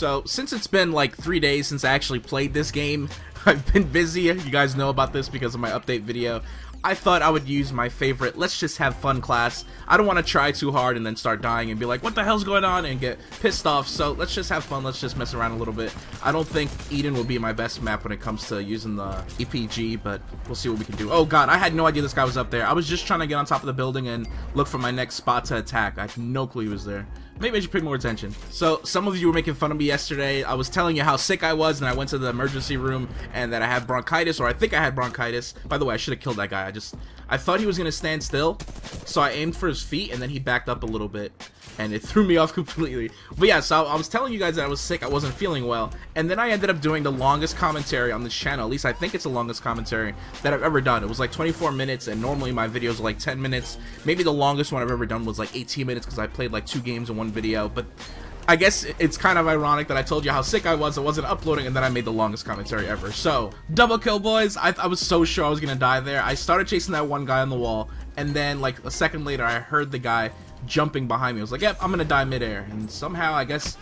So, since it's been like 3 days since I actually played this game, I've been busy. You guys know about this because of my update video. I thought I would use my favorite, let's just have fun class. I don't want to try too hard and then start dying and be like, what the hell's going on, and get pissed off. So let's just have fun, let's just mess around a little bit. I don't think Eden will be my best map when it comes to using the EPG, but we'll see what we can do. Oh god, I had no idea this guy was up there. I was just trying to get on top of the building and look for my next spot to attack. I had no clue he was there. Maybe I should pay more attention. So, some of you were making fun of me yesterday. I was telling you how sick I was, and I went to the emergency room, and that I had bronchitis, or I think I had bronchitis. By the way, I should have killed that guy. I thought he was going to stand still, so I aimed for his feet, and then he backed up a little bit, and it threw me off completely. But yeah, so I was telling you guys that I was sick, I wasn't feeling well, and then I ended up doing the longest commentary on this channel. At least I think it's the longest commentary that I've ever done. It was like 24 minutes, and normally my videos are like 10 minutes. Maybe the longest one I've ever done was like 18 minutes because I played like 2 games in one video, but I guess it's kind of ironic that I told you how sick I wasn't uploading, and then I made the longest commentary ever. So, double kill, boys. I was so sure I was gonna die there. I started chasing that one guy on the wall, and then like a second later I heard the guy jumping behind me. I was like, yep, I'm gonna die midair, and somehow I guess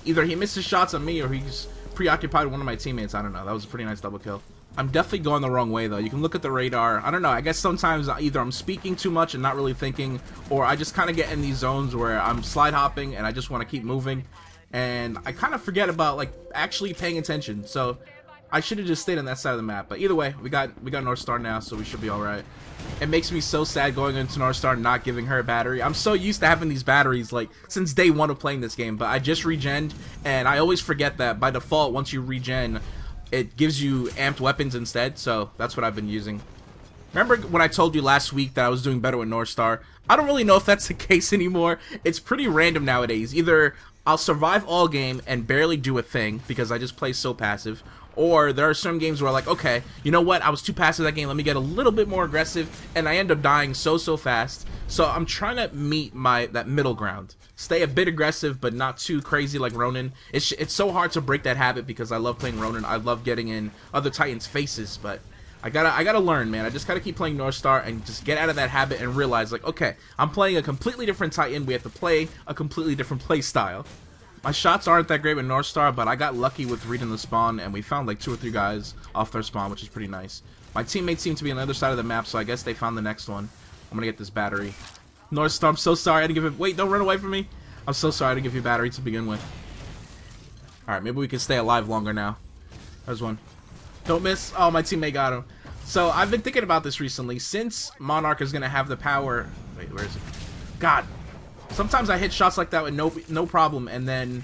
either he missed his shots on me or he's preoccupied one of my teammates. I don't know. That was a pretty nice double kill. I'm definitely going the wrong way though. You can look at the radar. I don't know, I guess sometimes either I'm speaking too much and not really thinking, or I just kind of get in these zones where I'm slide hopping and I just want to keep moving, and I kind of forget about like actually paying attention. So I should have just stayed on that side of the map. But either way, we got North Star now, so we should be alright. It makes me so sad going into North Star and not giving her a battery. I'm so used to having these batteries like since day 1 of playing this game, but I just regened, and I always forget that by default once you regen it gives you amped weapons instead, so that's what I've been using. Remember when I told you last week that I was doing better with North Star? I don't really know if that's the case anymore. It's pretty random nowadays. Either I'll survive all game and barely do a thing because I just play so passive, or there are some games where like, okay, you know what, I was too passive that game, let me get a little bit more aggressive, and I end up dying so fast. So I'm trying to meet that middle ground. Stay a bit aggressive, but not too crazy like Ronin. It's so hard to break that habit because I love playing Ronin. I love getting in other Titans' faces, but I gotta learn, man. I just gotta keep playing North Star and just get out of that habit and realize, like, okay, I'm playing a completely different Titan. We have to play a completely different play style. My shots aren't that great with North Star, but I got lucky with reading the spawn, and we found like 2 or 3 guys off their spawn, which is pretty nice. My teammates seem to be on the other side of the map, so I guess they found the next one. I'm gonna get this battery. North Star, I'm so sorry I didn't give it. Wait, don't run away from me. I'm so sorry I didn't give you a battery to begin with. Alright, maybe we can stay alive longer now. There's one. Don't miss. Oh, my teammate got him. So, I've been thinking about this recently. Since Monarch is gonna have the power. Wait, where is it? God. Sometimes I hit shots like that with no problem, and then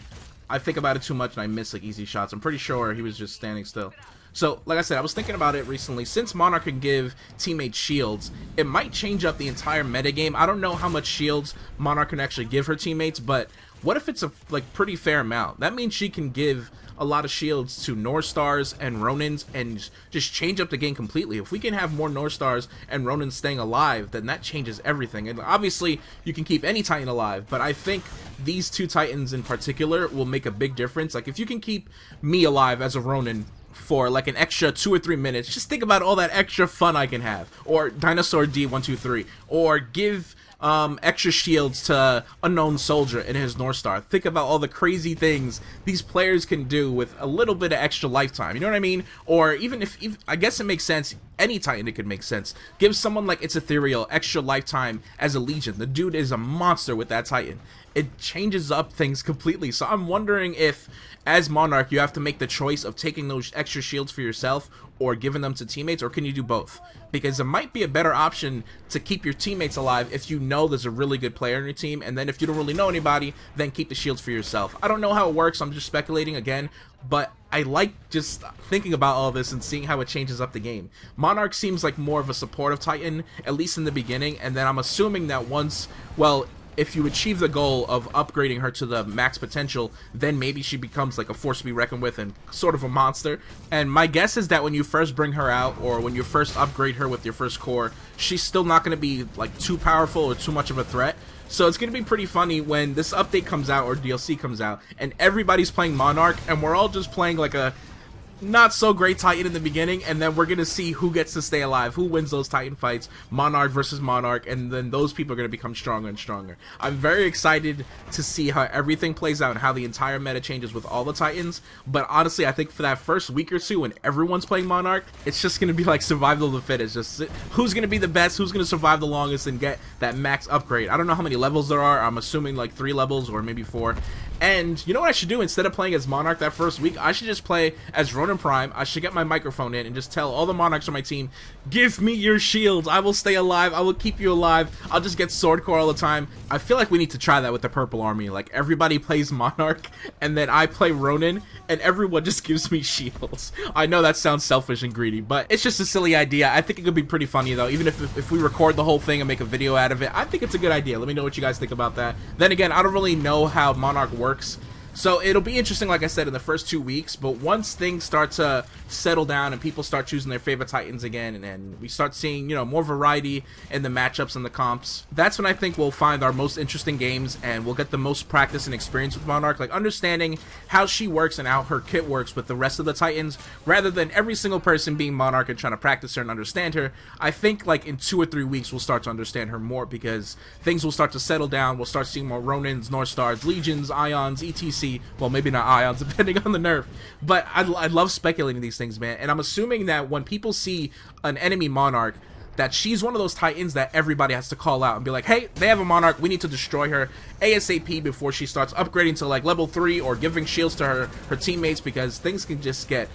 I think about it too much and I miss like easy shots. I'm pretty sure he was just standing still. So, like I said, I was thinking about it recently. Since Monarch can give teammates shields, it might change up the entire metagame. I don't know how much shields Monarch can actually give her teammates, but what if it's a like pretty fair amount? That means she can give a lot of shields to North Stars and Ronins and just change up the game completely. If we can have more North Stars and Ronins staying alive, then that changes everything. And obviously, you can keep any Titan alive, but I think these 2 Titans in particular will make a big difference. Like, if you can keep me alive as a Ronin for like an extra 2 or 3 minutes, just think about all that extra fun I can have. Or Dinosaur D123, or give extra shields to Unknown Soldier in his North Star. Think about all the crazy things these players can do with a little bit of extra lifetime, you know what I mean? Or even if I guess it makes sense, any Titan it could make sense. Give someone like It's Ethereal extra lifetime as a Legion. The dude is a monster with that Titan. It changes up things completely. So I'm wondering if, as Monarch, you have to make the choice of taking those extra shields for yourself or giving them to teammates, or can you do both? Because it might be a better option to keep your teammates alive if you know there's a really good player on your team, and then if you don't really know anybody, then keep the shields for yourself. I don't know how it works, I'm just speculating again, but I like just thinking about all this and seeing how it changes up the game. Monarch seems like more of a supportive Titan, at least in the beginning, and then I'm assuming that once, well, if you achieve the goal of upgrading her to the max potential, then maybe she becomes like a force to be reckoned with and sort of a monster. And my guess is that when you first bring her out, or when you first upgrade her with your first core, she's still not going to be like too powerful or too much of a threat. So it's going to be pretty funny when this update comes out or DLC comes out and everybody's playing Monarch and we're all just playing like a not so great Titan in the beginning, and then we're gonna see who gets to stay alive, who wins those Titan fights, Monarch versus Monarch, and then those people are gonna become stronger and stronger. I'm very excited to see how everything plays out and how the entire meta changes with all the Titans, but honestly, I think for that first week or two when everyone's playing Monarch, it's just gonna be like survival of the fittest, just who's gonna be the best, who's gonna survive the longest and get that max upgrade. I don't know how many levels there are, I'm assuming like 3 levels or maybe 4. And you know what I should do? Instead of playing as Monarch that first week, I should just play as Ronin Prime. I should get my microphone in and just tell all the Monarchs on my team, give me your shields. I will stay alive. I will keep you alive. I'll just get Swordcore all the time. I feel like we need to try that with the Purple Army. Like, everybody plays Monarch, and then I play Ronin, and everyone just gives me shields. I know that sounds selfish and greedy, but it's just a silly idea. I think it could be pretty funny, though. Even if we record the whole thing and make a video out of it, I think it's a good idea. Let me know what you guys think about that. Then again, I don't really know how Monarch works. So it'll be interesting, like I said, in the first 2 weeks, but once things start to settle down and people start choosing their favorite Titans again, and we start seeing, you know, more variety in the matchups and the comps, that's when I think we'll find our most interesting games and we'll get the most practice and experience with Monarch, like understanding how she works and how her kit works with the rest of the Titans, rather than every single person being Monarch and trying to practice her and understand her. I think like in 2 or 3 weeks we'll start to understand her more because things will start to settle down. We'll start seeing more Ronins, North Stars, Legions, Ions, etc. Well, maybe not Ions, depending on the nerf. But I love speculating these things, man. And I'm assuming that when people see an enemy Monarch, that she's one of those Titans that everybody has to call out and be like, hey, they have a Monarch, we need to destroy her ASAP before she starts upgrading to like level 3 or giving shields to her teammates, because things can just get,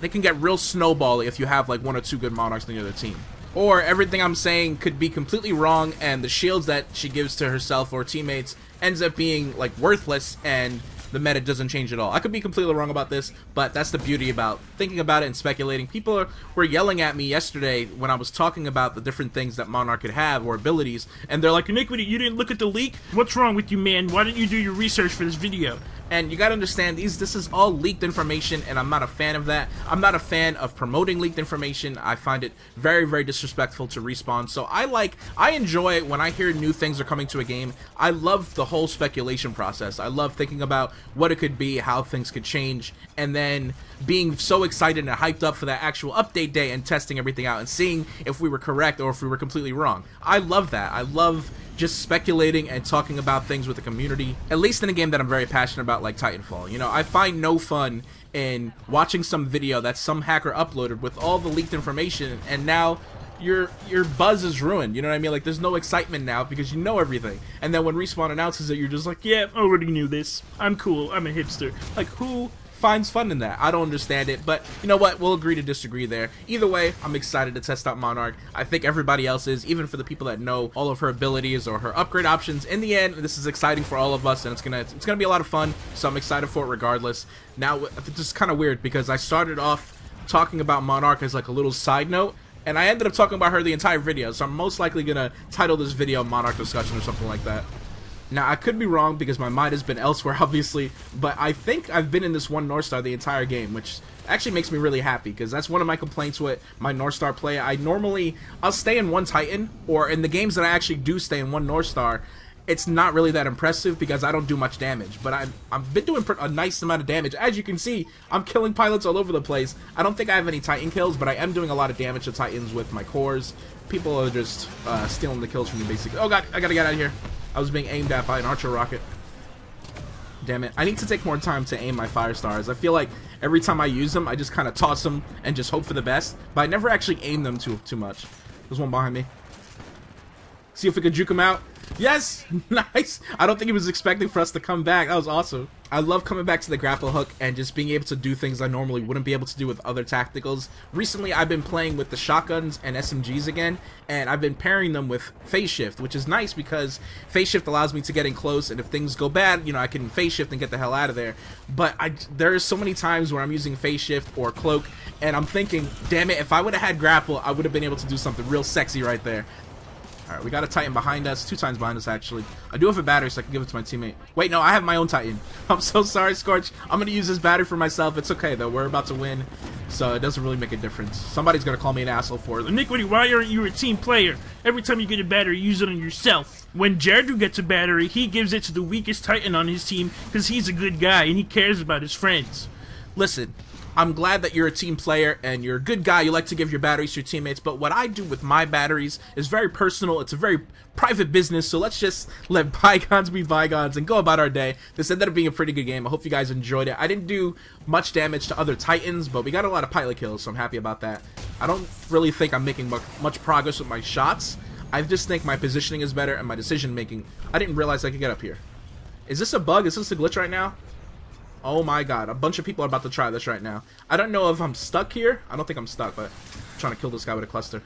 they can get real snowbally if you have like 1 or 2 good Monarchs in the other team. Or everything I'm saying could be completely wrong and the shields that she gives to herself or teammates ends up being like worthless and the meta doesn't change at all. I could be completely wrong about this, but that's the beauty about thinking about it and speculating. People were yelling at me yesterday when I was talking about the different things that Monarch could have or abilities, and they're like, Iniquity, you didn't look at the leak? What's wrong with you, man? Why didn't you do your research for this video? And you gotta understand, this is all leaked information, and I'm not a fan of that. I'm not a fan of promoting leaked information. I find it very, very disrespectful to Respawn. So I enjoy it when I hear new things are coming to a game. I love the whole speculation process. I love thinking about what it could be, how things could change, and then being so excited and hyped up for that actual update day and testing everything out and seeing if we were correct or if we were completely wrong. I love that. I love just speculating and talking about things with the community, at least in a game that I'm very passionate about like Titanfall. You know, I find no fun in watching some video that some hacker uploaded with all the leaked information and now your buzz is ruined. You know what I mean? Like, there's no excitement now because you know everything. And then when Respawn announces it, you're just like, yeah, I already knew this. I'm cool. I'm a hipster. Like, who finds fun in that? I don't understand it, but you know what? We'll agree to disagree there. Either way, I'm excited to test out Monarch. I think everybody else is, even for the people that know all of her abilities or her upgrade options. In the end, this is exciting for all of us, and it's gonna be a lot of fun, so I'm excited for it regardless. Now, this is kind of weird because I started off talking about Monarch as like a little side note, and I ended up talking about her the entire video, so I'm most likely gonna title this video Monarch Discussion or something like that. Now, I could be wrong because my mind has been elsewhere, obviously, but I think I've been in this one North Star the entire game, which actually makes me really happy because that's one of my complaints with my North Star play. I'll stay in one Titan, or in the games that I actually do stay in one North Star, it's not really that impressive because I don't do much damage, but I've been doing a nice amount of damage. As you can see, I'm killing pilots all over the place. I don't think I have any Titan kills, but I am doing a lot of damage to Titans with my cores. People are just stealing the kills from me, basically. Oh god, I gotta get out of here. I was being aimed at by an archer rocket. Damn it. I need to take more time to aim my fire stars. I feel like every time I use them, I just kind of toss them and just hope for the best, but I never actually aim them too much. There's one behind me. See if we could juke him out. Yes! Nice! I don't think he was expecting for us to come back. That was awesome. I love coming back to the grapple hook and just being able to do things I normally wouldn't be able to do with other tacticals. Recently, I've been playing with the shotguns and SMGs again, and I've been pairing them with phase shift, which is nice because phase shift allows me to get in close, and if things go bad, you know, I can phase shift and get the hell out of there. But there's so many times where I'm using phase shift or cloak, and I'm thinking, damn it, if I would have had grapple, I would have been able to do something real sexy right there. Alright, we got a Titan behind us. 2 Titans behind us, actually. I do have a battery, so I can give it to my teammate. Wait, no, I have my own Titan. I'm so sorry, Scorch. I'm going to use this battery for myself. It's okay, though. We're about to win, so it doesn't really make a difference. Somebody's going to call me an asshole for it. Iniquity, why aren't you a team player? Every time you get a battery, use it on yourself. When Jardu gets a battery, he gives it to the weakest Titan on his team because he's a good guy and he cares about his friends. Listen, I'm glad that you're a team player and you're a good guy. You like to give your batteries to your teammates, but what I do with my batteries is very personal. It's a very private business, so let's just let bygones be bygones and go about our day. This ended up being a pretty good game. I hope you guys enjoyed it. I didn't do much damage to other Titans, but we got a lot of pilot kills, so I'm happy about that. I don't really think I'm making much progress with my shots. I just think my positioning is better and my decision making. I didn't realize I could get up here. Is this a bug? Is this a glitch right now? Oh my god, a bunch of people are about to try this right now. I don't know if I'm stuck here. I don't think I'm stuck, but I'm trying to kill this guy with a cluster.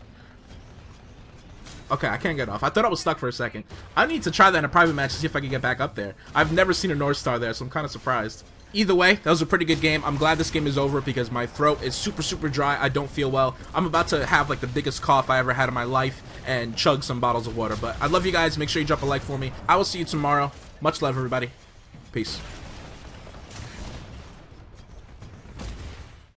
Okay, I can't get off. I thought I was stuck for a second. I need to try that in a private match to see if I can get back up there. I've never seen a North Star there, so I'm kind of surprised. Either way, that was a pretty good game. I'm glad this game is over because my throat is super dry. I don't feel well. I'm about to have like the biggest cough I ever had in my life and chug some bottles of water. But I love you guys. Make sure you drop a like for me. I will see you tomorrow. Much love, everybody. Peace.